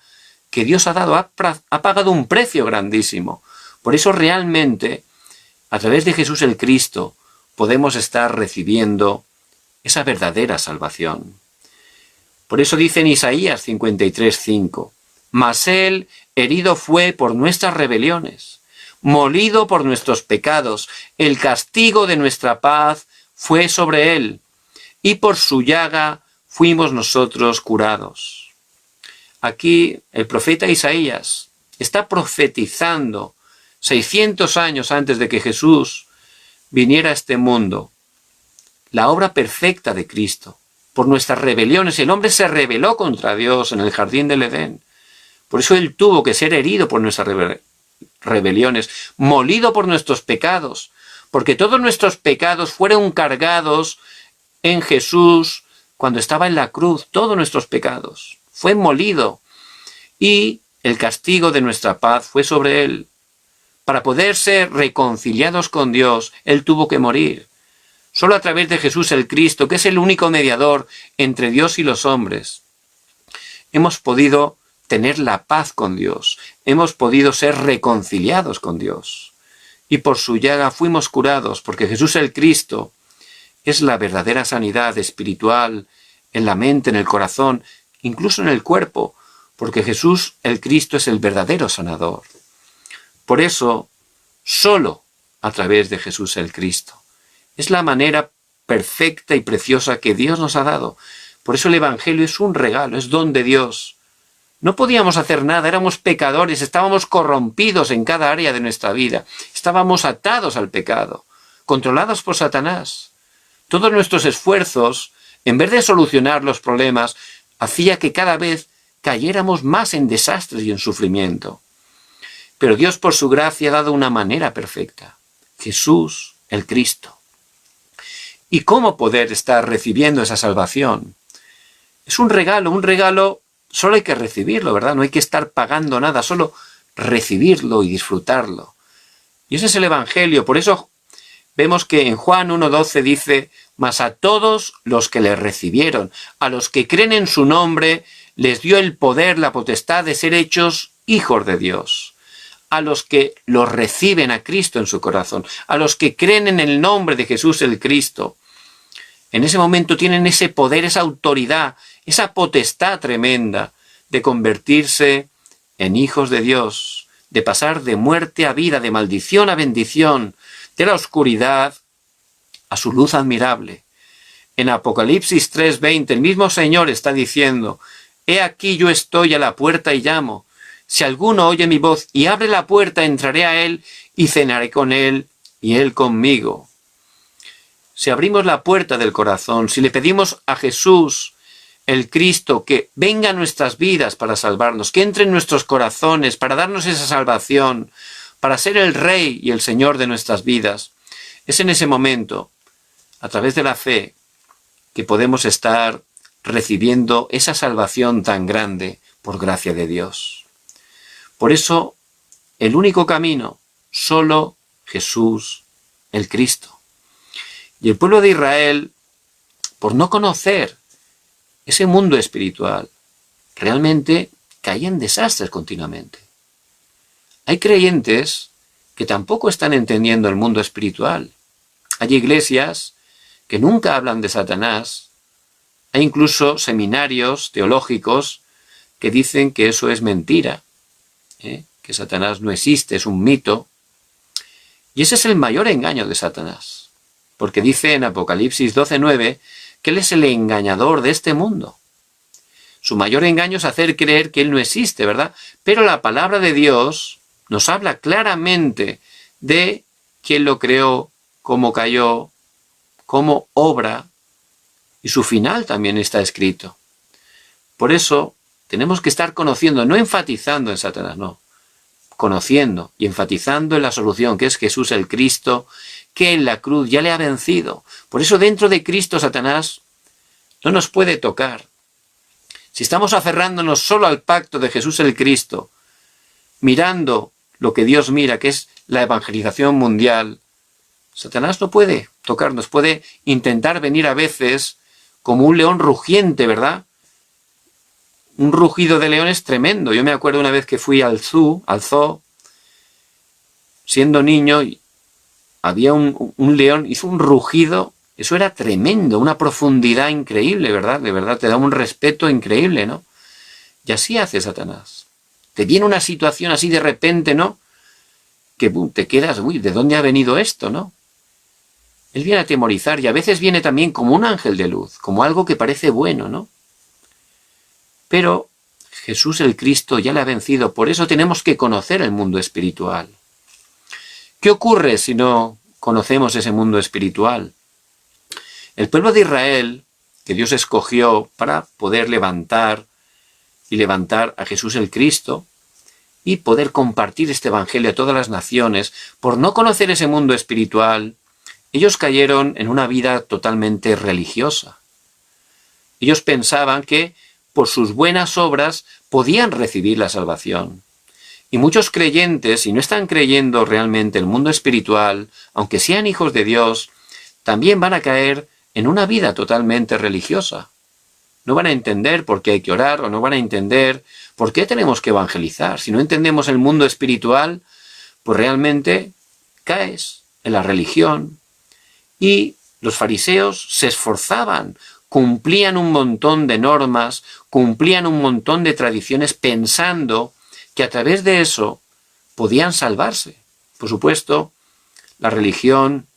que Dios ha dado. Ha pagado un precio grandísimo. Por eso realmente, a través de Jesús el Cristo, podemos estar recibiendo esa verdadera salvación. Por eso dice en Isaías 53:5, mas Él herido fue por nuestras rebeliones, molido por nuestros pecados, el castigo de nuestra paz fue sobre Él, y por su llaga fuimos nosotros curados. Aquí el profeta Isaías está profetizando 600 años antes de que Jesús viniera a este mundo, la obra perfecta de Cristo. Por nuestras rebeliones, el hombre se rebeló contra Dios en el jardín del Edén. Por eso Él tuvo que ser herido por nuestras rebeliones, molido por nuestros pecados, porque todos nuestros pecados fueron cargados en Jesús cuando estaba en la cruz. Todos nuestros pecados fue molido, y el castigo de nuestra paz fue sobre Él. Para poder ser reconciliados con Dios, Él tuvo que morir. Solo a través de Jesús el Cristo, que es el único mediador entre Dios y los hombres, hemos podido tener la paz con Dios, hemos podido ser reconciliados con Dios. Y por su llaga fuimos curados, porque Jesús el Cristo es la verdadera sanidad espiritual en la mente, en el corazón, incluso en el cuerpo, porque Jesús el Cristo es el verdadero sanador. Por eso, solo a través de Jesús el Cristo. Es la manera perfecta y preciosa que Dios nos ha dado. Por eso el Evangelio es un regalo, es don de Dios. No podíamos hacer nada, éramos pecadores, estábamos corrompidos en cada área de nuestra vida. Estábamos atados al pecado, controlados por Satanás. Todos nuestros esfuerzos, en vez de solucionar los problemas, hacía que cada vez cayéramos más en desastres y en sufrimiento. Pero Dios, por su gracia, ha dado una manera perfecta. Jesús el Cristo. ¿Y cómo poder estar recibiendo esa salvación? Es un regalo, solo hay que recibirlo, ¿verdad? No hay que estar pagando nada, solo recibirlo y disfrutarlo. Y ese es el Evangelio. Por eso vemos que en Juan 1:12 dice, mas a todos los que le recibieron, a los que creen en su nombre, les dio el poder, la potestad de ser hechos hijos de Dios. A los que los reciben a Cristo en su corazón, a los que creen en el nombre de Jesús el Cristo, en ese momento tienen ese poder, esa autoridad, esa potestad tremenda de convertirse en hijos de Dios, de pasar de muerte a vida, de maldición a bendición, de la oscuridad a su luz admirable. En Apocalipsis 3:20 el mismo Señor está diciendo, he aquí yo estoy a la puerta y llamo. Si alguno oye mi voz y abre la puerta, entraré a él y cenaré con él y él conmigo. Si abrimos la puerta del corazón, si le pedimos a Jesús, el Cristo, que venga a nuestras vidas para salvarnos, que entre en nuestros corazones para darnos esa salvación, para ser el Rey y el Señor de nuestras vidas, es en ese momento, a través de la fe, que podemos estar recibiendo esa salvación tan grande por gracia de Dios. Por eso, el único camino, solo Jesús el Cristo. Y el pueblo de Israel, por no conocer ese mundo espiritual, realmente caía en desastres continuamente. Hay creyentes que tampoco están entendiendo el mundo espiritual. Hay iglesias que nunca hablan de Satanás. Hay incluso seminarios teológicos que dicen que eso es mentira, que Satanás no existe, es un mito. Y ese es el mayor engaño de Satanás, porque dice en Apocalipsis 12:9 que él es el engañador de este mundo. Su mayor engaño es hacer creer que él no existe, ¿verdad? Pero la palabra de Dios nos habla claramente de quién lo creó, cómo cayó, cómo obra, y su final también está escrito. Por eso tenemos que estar conociendo, no enfatizando en Satanás, no. Conociendo y enfatizando en la solución, que es Jesús el Cristo, que en la cruz ya le ha vencido. Por eso dentro de Cristo Satanás no nos puede tocar. Si estamos aferrándonos solo al pacto de Jesús el Cristo, mirando lo que Dios mira, que es la evangelización mundial, Satanás no puede tocarnos, puede intentar venir a veces como un león rugiente, ¿verdad? Un rugido de león es tremendo. Yo me acuerdo una vez que fui al zoo, siendo niño, y había un león, hizo un rugido, eso era tremendo, una profundidad increíble, ¿verdad? De verdad, te da un respeto increíble, ¿no? Y así hace Satanás. Te viene una situación así de repente, ¿no? Que te quedas, uy, ¿de dónde ha venido esto, no? Él viene a atemorizar y a veces viene también como un ángel de luz, como algo que parece bueno, ¿no? Pero Jesús el Cristo ya le ha vencido, por eso tenemos que conocer el mundo espiritual. ¿Qué ocurre si no conocemos ese mundo espiritual? El pueblo de Israel, que Dios escogió para poder levantar a Jesús el Cristo y poder compartir este evangelio a todas las naciones, por no conocer ese mundo espiritual, ellos cayeron en una vida totalmente religiosa. Ellos pensaban que por sus buenas obras podían recibir la salvación. Y muchos creyentes, si no están creyendo realmente el mundo espiritual, aunque sean hijos de Dios, también van a caer en una vida totalmente religiosa. No van a entender por qué hay que orar, o no van a entender por qué tenemos que evangelizar. Si no entendemos el mundo espiritual, pues realmente caes en la religión. Y los fariseos se esforzaban, cumplían un montón de normas, cumplían un montón de tradiciones pensando que a través de eso podían salvarse. Por supuesto, la religión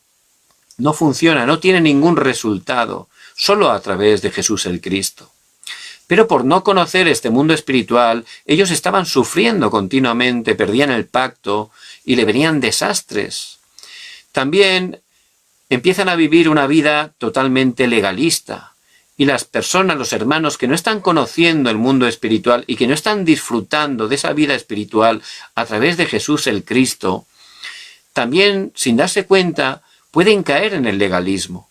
no funciona, no tiene ningún resultado, solo a través de Jesús el Cristo. Pero por no conocer este mundo espiritual, ellos estaban sufriendo continuamente, perdían el pacto y le venían desastres. También empiezan a vivir una vida totalmente legalista. Y las personas, los hermanos que no están conociendo el mundo espiritual y que no están disfrutando de esa vida espiritual a través de Jesús el Cristo, también, sin darse cuenta, pueden caer en el legalismo.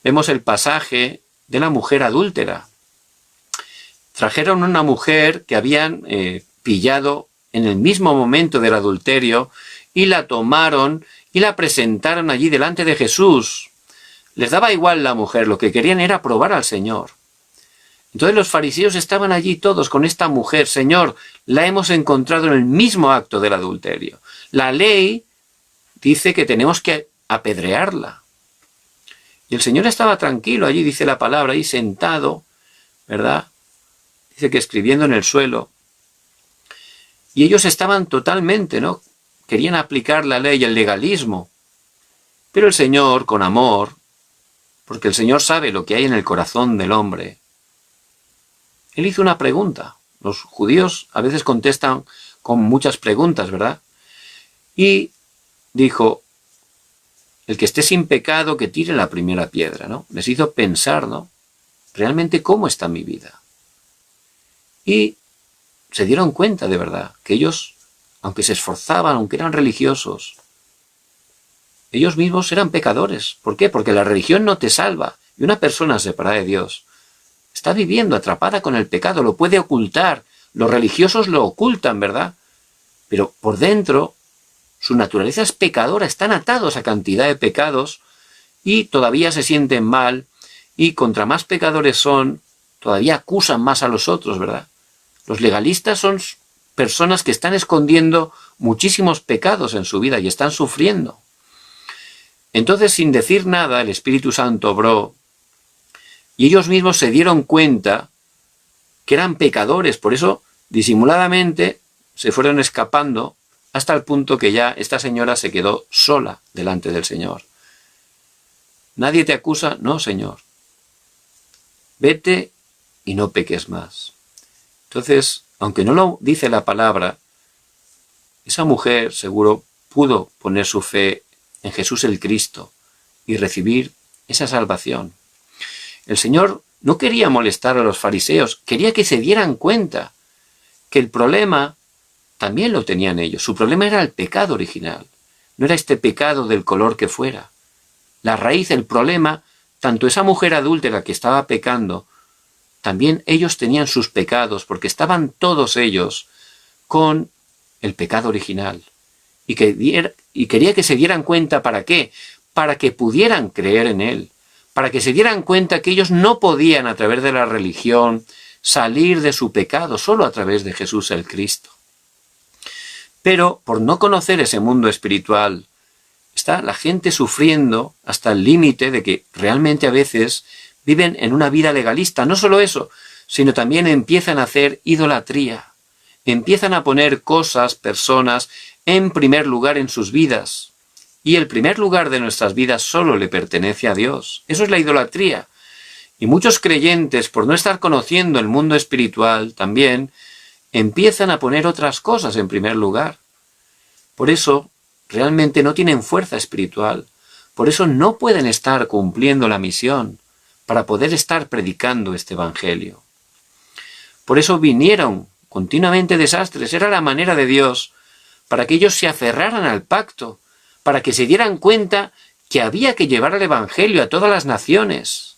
Vemos el pasaje de la mujer adúltera. Trajeron una mujer que habían pillado en el mismo momento del adulterio y la tomaron y la presentaron allí delante de Jesús. Les daba igual la mujer, lo que querían era probar al Señor. Entonces los fariseos estaban allí todos con esta mujer. Señor, la hemos encontrado en el mismo acto del adulterio. La ley dice que tenemos que apedrearla. Y el Señor estaba tranquilo, allí dice la palabra, ahí sentado, ¿verdad? Dice que escribiendo en el suelo. Y ellos estaban totalmente, ¿no? Querían aplicar la ley y el legalismo. Pero el Señor, con amor, porque el Señor sabe lo que hay en el corazón del hombre, Él hizo una pregunta. Los judíos a veces contestan con muchas preguntas, ¿verdad? Y dijo, el que esté sin pecado, que tire la primera piedra, ¿no? Les hizo pensar, ¿no? Realmente cómo está mi vida. Y se dieron cuenta de verdad que ellos, aunque se esforzaban, aunque eran religiosos, ellos mismos eran pecadores. ¿Por qué? Porque la religión no te salva. Y una persona separada de Dios está viviendo atrapada con el pecado, lo puede ocultar. Los religiosos lo ocultan, ¿verdad? Pero por dentro, su naturaleza es pecadora, están atados a cantidad de pecados y todavía se sienten mal y contra más pecadores son, todavía acusan más a los otros, ¿verdad? Los legalistas son personas que están escondiendo muchísimos pecados en su vida y están sufriendo. Entonces, sin decir nada, el Espíritu Santo obró y ellos mismos se dieron cuenta que eran pecadores. Por eso, disimuladamente, se fueron escapando hasta el punto que ya esta señora se quedó sola delante del Señor. ¿Nadie te acusa? No, Señor. Vete y no peques más. Entonces, aunque no lo dice la palabra, esa mujer seguro pudo poner su fe en Jesús el Cristo y recibir esa salvación. El Señor no quería molestar a los fariseos, quería que se dieran cuenta que el problema también lo tenían ellos. Su problema era el pecado original, no era este pecado del color que fuera. La raíz, el problema, tanto esa mujer adúltera que estaba pecando, también ellos tenían sus pecados, porque estaban todos ellos con el pecado original. Y quería que se dieran cuenta, ¿para qué? Para que pudieran creer en Él, para que se dieran cuenta que ellos no podían a través de la religión salir de su pecado, solo a través de Jesús el Cristo. Pero por no conocer ese mundo espiritual, está la gente sufriendo hasta el límite de que realmente a veces viven en una vida legalista. No solo eso, sino también empiezan a hacer idolatría. Empiezan a poner cosas, personas, en primer lugar en sus vidas. Y el primer lugar de nuestras vidas solo le pertenece a Dios. Eso es la idolatría. Y muchos creyentes, por no estar conociendo el mundo espiritual, también empiezan a poner otras cosas en primer lugar. Por eso, realmente no tienen fuerza espiritual. Por eso no pueden estar cumpliendo la misión para poder estar predicando este evangelio. Por eso vinieron continuamente desastres. Era la manera de Dios para que ellos se aferraran al pacto, para que se dieran cuenta que había que llevar el evangelio a todas las naciones.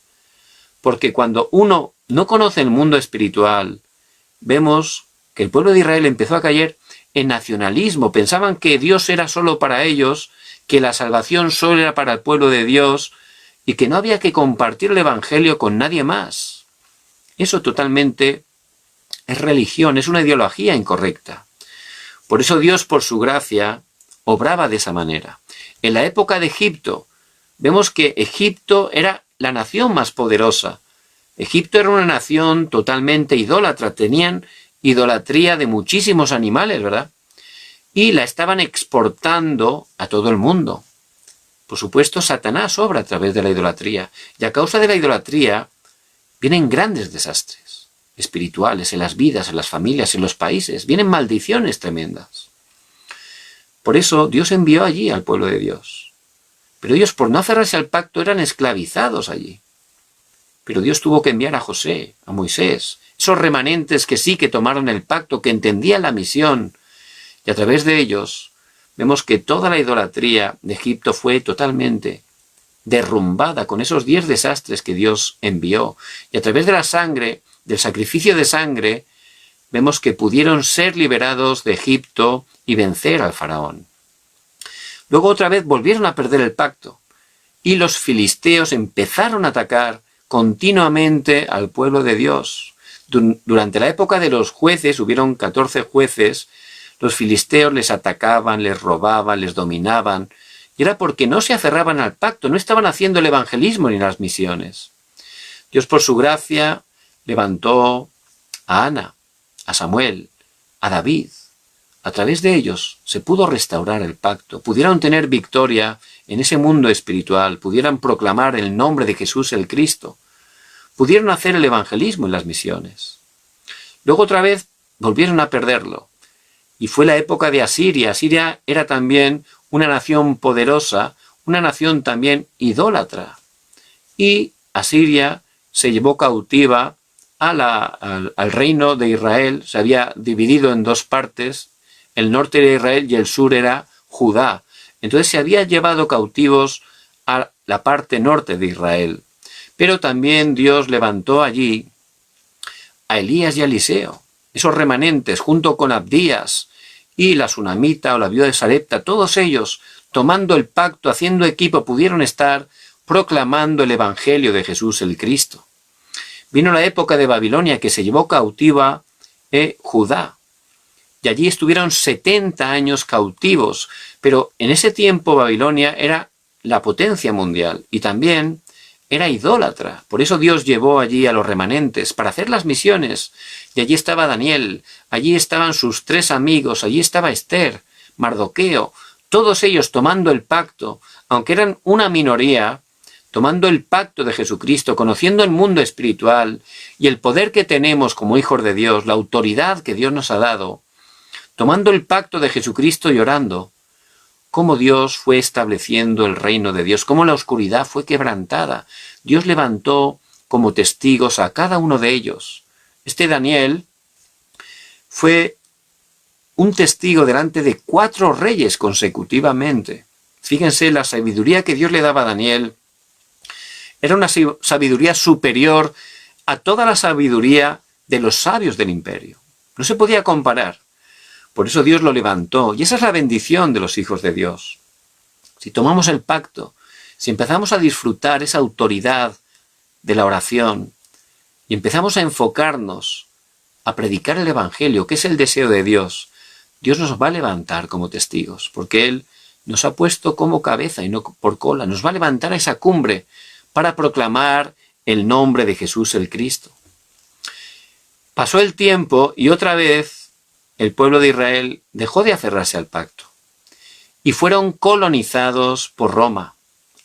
Porque cuando uno no conoce el mundo espiritual, vemos que el pueblo de Israel empezó a caer en nacionalismo. Pensaban que Dios era solo para ellos, que la salvación solo era para el pueblo de Dios y que no había que compartir el evangelio con nadie más. Eso totalmente es religión, es una ideología incorrecta. Por eso Dios, por su gracia, obraba de esa manera. En la época de Egipto, vemos que Egipto era la nación más poderosa. Egipto era una nación totalmente idólatra, tenían idolatría de muchísimos animales, ¿verdad? Y la estaban exportando a todo el mundo. Por supuesto, Satanás obra a través de la idolatría. Y a causa de la idolatría vienen grandes desastres espirituales en las vidas, en las familias, en los países. Vienen maldiciones tremendas. Por eso Dios envió allí al pueblo de Dios. Pero ellos, por no aferrarse al pacto, eran esclavizados allí. Pero Dios tuvo que enviar a José, a Moisés, esos remanentes que sí que tomaron el pacto, que entendían la misión. Y a través de ellos vemos que toda la idolatría de Egipto fue totalmente derrumbada con esos 10 desastres que Dios envió. Y a través de la sangre, del sacrificio de sangre, vemos que pudieron ser liberados de Egipto y vencer al faraón. Luego otra vez volvieron a perder el pacto y los filisteos empezaron a atacar continuamente al pueblo de Dios. Durante la época de los jueces, hubieron 14 jueces, los filisteos les atacaban, les robaban, les dominaban, y era porque no se aferraban al pacto, no estaban haciendo el evangelismo ni las misiones. Dios, por su gracia, levantó a Ana, a Samuel, a David. A través de ellos se pudo restaurar el pacto, pudieron tener victoria en ese mundo espiritual, pudieran proclamar el nombre de Jesús el Cristo, pudieron hacer el evangelismo en las misiones. Luego otra vez volvieron a perderlo, y fue la época de Asiria. Asiria era también una nación poderosa, una nación también idólatra, y Asiria se llevó cautiva al reino de Israel. Se había dividido en 2 partes, el norte de Israel y el sur era Judá. Entonces se había llevado cautivos a la parte norte de Israel. Pero también Dios levantó allí a Elías y a Eliseo, esos remanentes, junto con Abdías y la Sunamita o la viuda de Sarepta, todos ellos, tomando el pacto, haciendo equipo, pudieron estar proclamando el evangelio de Jesús el Cristo. Vino la época de Babilonia, que se llevó cautiva Judá. Y allí estuvieron 70 años cautivos. Pero en ese tiempo Babilonia era la potencia mundial y también era idólatra. Por eso Dios llevó allí a los remanentes para hacer las misiones. Y allí estaba Daniel, allí estaban sus 3 amigos, allí estaba Esther, Mardoqueo, todos ellos tomando el pacto, aunque eran una minoría, tomando el pacto de Jesucristo, conociendo el mundo espiritual y el poder que tenemos como hijos de Dios, la autoridad que Dios nos ha dado, tomando el pacto de Jesucristo y orando, cómo Dios fue estableciendo el reino de Dios, cómo la oscuridad fue quebrantada. Dios levantó como testigos a cada uno de ellos. Este Daniel fue un testigo delante de 4 reyes consecutivamente. Fíjense la sabiduría que Dios le daba a Daniel. Era una sabiduría superior a toda la sabiduría de los sabios del imperio. No se podía comparar. Por eso Dios lo levantó. Y esa es la bendición de los hijos de Dios. Si tomamos el pacto, si empezamos a disfrutar esa autoridad de la oración y empezamos a enfocarnos a predicar el Evangelio, que es el deseo de Dios, Dios nos va a levantar como testigos, porque Él nos ha puesto como cabeza y no por cola. Nos va a levantar a esa cumbre para proclamar el nombre de Jesús el Cristo. Pasó el tiempo y otra vez el pueblo de Israel dejó de aferrarse al pacto y fueron colonizados por Roma.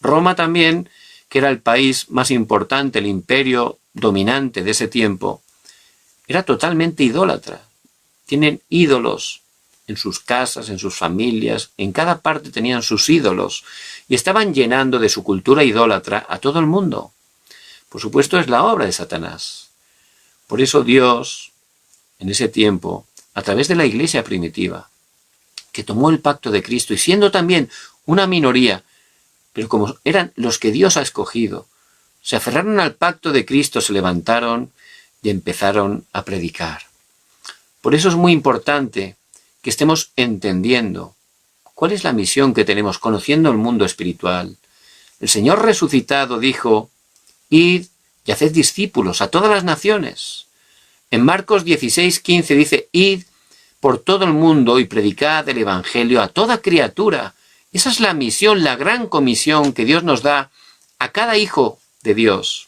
Roma también, que era el país más importante, el imperio dominante de ese tiempo, era totalmente idólatra. Tienen ídolos en sus casas, en sus familias, en cada parte tenían sus ídolos y estaban llenando de su cultura idólatra a todo el mundo. Por supuesto, es la obra de Satanás. Por eso Dios, en ese tiempo, a través de la iglesia primitiva, que tomó el pacto de Cristo y siendo también una minoría, pero como eran los que Dios ha escogido, se aferraron al pacto de Cristo, se levantaron y empezaron a predicar. Por eso es muy importante que estemos entendiendo cuál es la misión que tenemos, conociendo el mundo espiritual. El Señor resucitado dijo: id y haced discípulos a todas las naciones. En Marcos 16:15 dice: id por todo el mundo y predicad el Evangelio a toda criatura. Esa es la misión, la gran comisión que Dios nos da a cada hijo de Dios.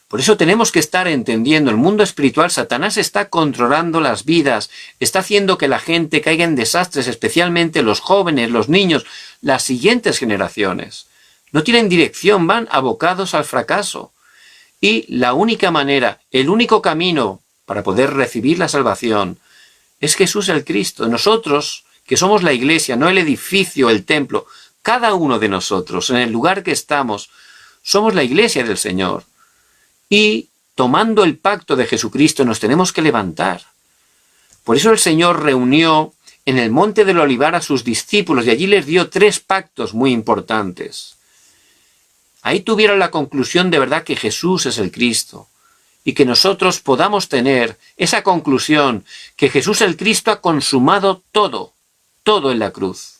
Por eso tenemos que estar entendiendo el mundo espiritual. Satanás está controlando las vidas, está haciendo que la gente caiga en desastres, especialmente los jóvenes, los niños, las siguientes generaciones. No tienen dirección, van abocados al fracaso. Y la única manera, el único camino para poder recibir la salvación es Jesús el Cristo. Nosotros, que somos la iglesia, no el edificio, el templo, cada uno de nosotros, en el lugar que estamos, somos la iglesia del Señor. Y tomando el pacto de Jesucristo nos tenemos que levantar. Por eso el Señor reunió en el monte del Olivar a sus discípulos y allí les dio 3 pactos muy importantes. Ahí tuvieron la conclusión de verdad que Jesús es el Cristo y que nosotros podamos tener esa conclusión que Jesús el Cristo ha consumado todo en la cruz.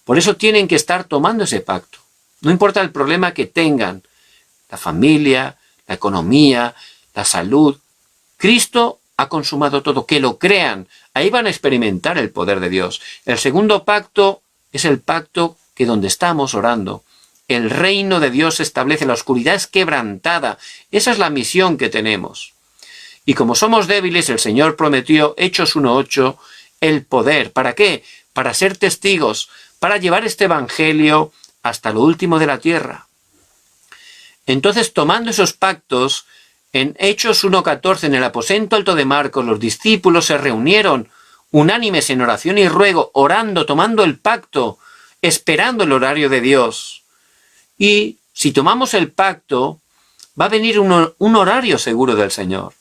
Por eso tienen que estar tomando ese pacto. No importa el problema que tengan, la familia, la economía, la salud, Cristo ha consumado todo, que lo crean. Ahí van a experimentar el poder de Dios. El segundo pacto es el pacto que donde estamos orando, el reino de Dios se establece, la oscuridad es quebrantada. Esa es la misión que tenemos. Y como somos débiles, el Señor prometió, Hechos 1:8, el poder. ¿Para qué? Para ser testigos, para llevar este evangelio hasta lo último de la tierra. Entonces, tomando esos pactos, en Hechos 1:14, en el aposento alto de Marcos, los discípulos se reunieron unánimes en oración y ruego, orando, tomando el pacto, esperando el horario de Dios. Y si tomamos el pacto, va a venir un horario seguro del Señor.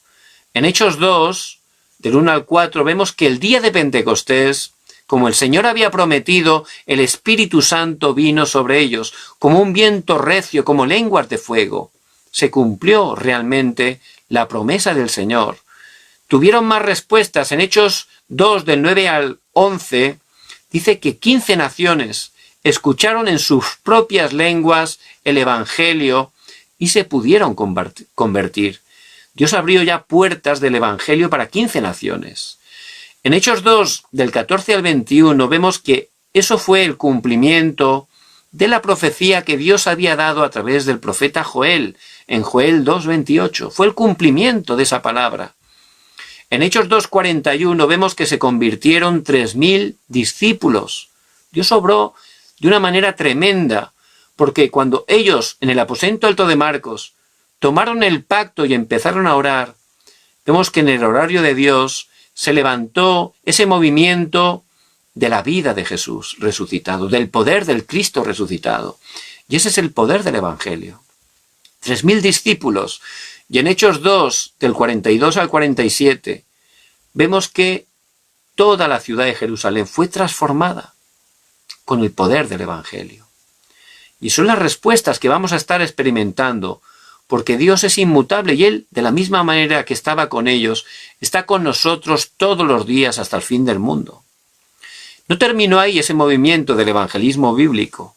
En Hechos 2, del 1 al 4, vemos que el día de Pentecostés, como el Señor había prometido, el Espíritu Santo vino sobre ellos, como un viento recio, como lenguas de fuego. Se cumplió realmente la promesa del Señor. Tuvieron más respuestas. En Hechos 2, del 9 al 11, dice que 15 naciones escucharon en sus propias lenguas el Evangelio y se pudieron convertir. Dios abrió ya puertas del Evangelio para 15 naciones. En Hechos 2, del 14 al 21, vemos que eso fue el cumplimiento de la profecía que Dios había dado a través del profeta Joel, en Joel 2:28. Fue el cumplimiento de esa palabra. En Hechos 2:41 vemos que se convirtieron 3.000 discípulos. Dios obró de una manera tremenda, porque cuando ellos, en el aposento alto de Marcos, tomaron el pacto y empezaron a orar, vemos que en el horario de Dios se levantó ese movimiento de la vida de Jesús resucitado, del poder del Cristo resucitado. Y ese es el poder del Evangelio. 3.000 discípulos. Y en Hechos 2, del 42 al 47, vemos que toda la ciudad de Jerusalén fue transformada con el poder del Evangelio. Y son las respuestas que vamos a estar experimentando, porque Dios es inmutable y Él, de la misma manera que estaba con ellos, está con nosotros todos los días hasta el fin del mundo. No terminó ahí ese movimiento del evangelismo bíblico.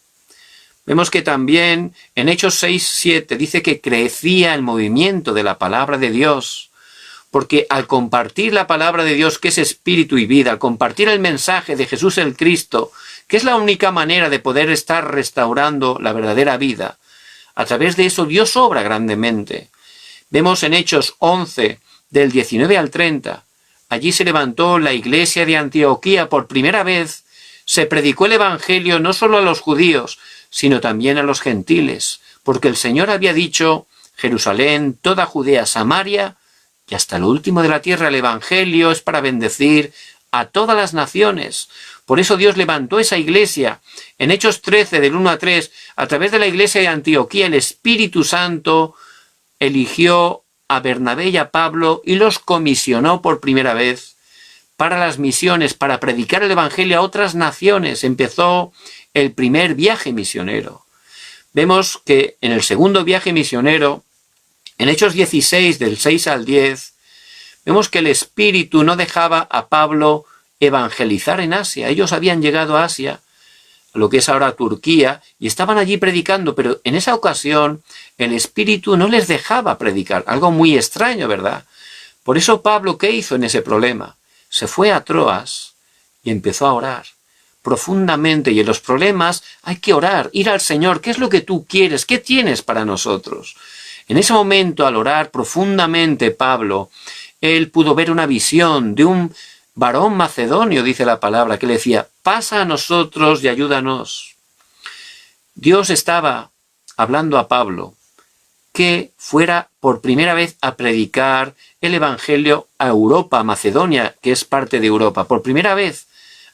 Vemos que también en Hechos 6:7 dice que crecía el movimiento de la palabra de Dios, porque al compartir la palabra de Dios, que es espíritu y vida, al compartir el mensaje de Jesús el Cristo, que es la única manera de poder estar restaurando la verdadera vida, a través de eso Dios obra grandemente. Vemos en Hechos 11, del 19 al 30, allí se levantó la iglesia de Antioquía por primera vez, se predicó el evangelio no solo a los judíos, sino también a los gentiles, porque el Señor había dicho: Jerusalén, toda Judea, Samaria y hasta lo último de la tierra, el evangelio es para bendecir a todas las naciones. Por eso Dios levantó esa iglesia. En Hechos 13, del 1 a 3, a través de la iglesia de Antioquía, el Espíritu Santo eligió a Bernabé y a Pablo y los comisionó por primera vez para las misiones, para predicar el evangelio a otras naciones. Empezó el primer viaje misionero. Vemos que en el segundo viaje misionero, en Hechos 16, del 6 al 10, vemos que el Espíritu no dejaba a Pablo evangelizar en Asia. Ellos habían llegado a Asia, lo que es ahora Turquía, y estaban allí predicando, pero en esa ocasión el Espíritu no les dejaba predicar. Algo muy extraño, ¿verdad? Por eso Pablo, ¿qué hizo en ese problema? Se fue a Troas y empezó a orar profundamente, y en los problemas hay que orar, ir al Señor. ¿Qué es lo que tú quieres? ¿Qué tienes para nosotros? En ese momento, al orar profundamente Pablo, él pudo ver una visión de un varón macedonio, dice la palabra, que le decía: pasa a nosotros y ayúdanos. Dios estaba hablando a Pablo que fuera por primera vez a predicar el evangelio a Europa, a Macedonia, que es parte de Europa. Por primera vez,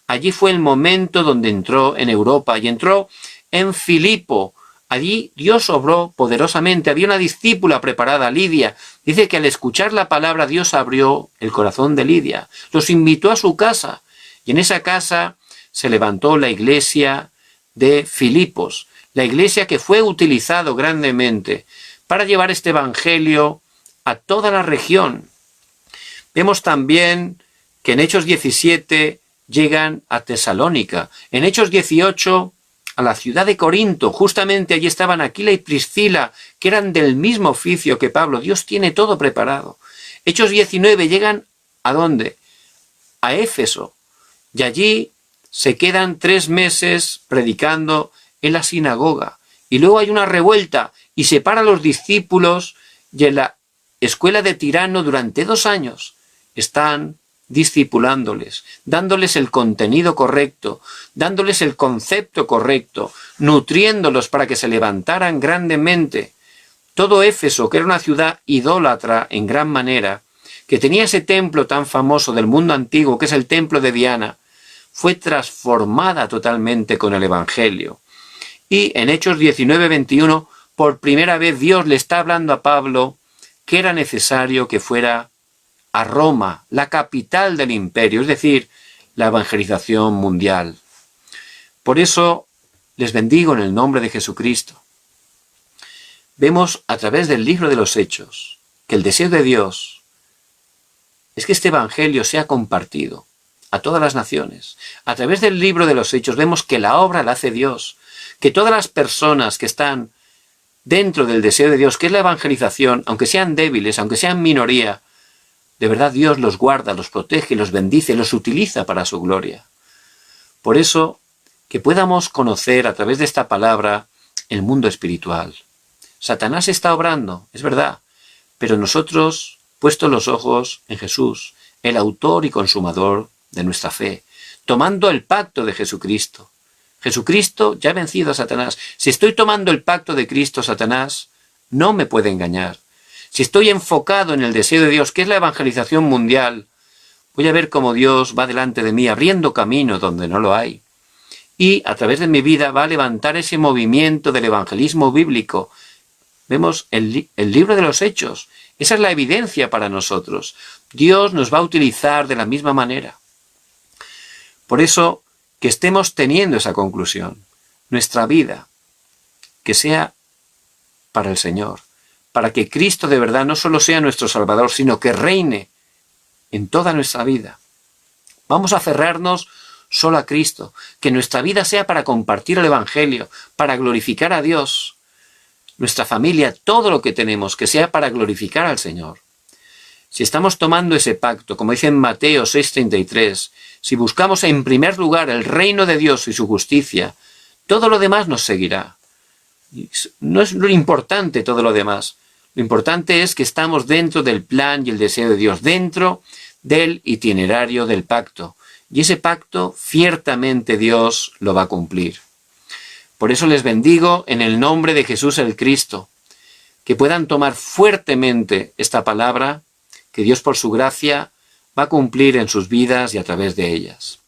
allí fue el momento donde entró en Europa, y entró en Filipo. Allí Dios obró poderosamente. Había una discípula preparada, Lidia. Dice que al escuchar la palabra Dios abrió el corazón de Lidia. Los invitó a su casa, y en esa casa se levantó la iglesia de Filipos, la iglesia que fue utilizado grandemente para llevar este evangelio a toda la región. Vemos también que en Hechos 17 llegan a Tesalónica. En Hechos 18 a la ciudad de Corinto. Justamente allí estaban Aquila y Priscila, que eran del mismo oficio que Pablo. Dios tiene todo preparado. Hechos 19 llegan ¿a dónde? A Éfeso. Y allí se quedan 3 meses predicando en la sinagoga. Y luego hay una revuelta y separa a los discípulos, y en la escuela de Tirano durante 2 años están discipulándoles, dándoles el contenido correcto, dándoles el concepto correcto, nutriéndolos para que se levantaran grandemente. Todo Éfeso, que era una ciudad idólatra en gran manera, que tenía ese templo tan famoso del mundo antiguo, que es el templo de Diana, fue transformada totalmente con el evangelio. Y en Hechos 19-21, por primera vez Dios le está hablando a Pablo que era necesario que fuera a Roma, la capital del imperio, es decir, la evangelización mundial. Por eso les bendigo en el nombre de Jesucristo. Vemos a través del libro de los Hechos que el deseo de Dios es que este evangelio sea compartido a todas las naciones. A través del libro de los Hechos vemos que la obra la hace Dios, que todas las personas que están dentro del deseo de Dios, que es la evangelización, aunque sean débiles, aunque sean minoría, de verdad Dios los guarda, los protege, los bendice, los utiliza para su gloria. Por eso, que podamos conocer a través de esta palabra el mundo espiritual. Satanás está obrando, es verdad, pero nosotros, puestos los ojos en Jesús, el autor y consumador de nuestra fe, tomando el pacto de Jesucristo. Jesucristo ya ha vencido a Satanás. Si estoy tomando el pacto de Cristo, Satanás no me puede engañar. Si estoy enfocado en el deseo de Dios, que es la evangelización mundial, voy a ver cómo Dios va delante de mí, abriendo camino donde no lo hay. Y a través de mi vida va a levantar ese movimiento del evangelismo bíblico. Vemos el libro de los Hechos. Esa es la evidencia para nosotros. Dios nos va a utilizar de la misma manera. Por eso, que estemos teniendo esa conclusión. Nuestra vida, que sea para el Señor, para que Cristo de verdad no solo sea nuestro Salvador, sino que reine en toda nuestra vida. Vamos a aferrarnos solo a Cristo, que nuestra vida sea para compartir el Evangelio, para glorificar a Dios. Nuestra familia, todo lo que tenemos, que sea para glorificar al Señor. Si estamos tomando ese pacto, como dice en Mateo 6:33, si buscamos en primer lugar el reino de Dios y su justicia, todo lo demás nos seguirá. No es lo importante todo lo demás. Lo importante es que estamos dentro del plan y el deseo de Dios, dentro del itinerario del pacto. Y ese pacto, ciertamente Dios lo va a cumplir. Por eso les bendigo en el nombre de Jesús el Cristo, que puedan tomar fuertemente esta palabra que Dios por su gracia va a cumplir en sus vidas y a través de ellas.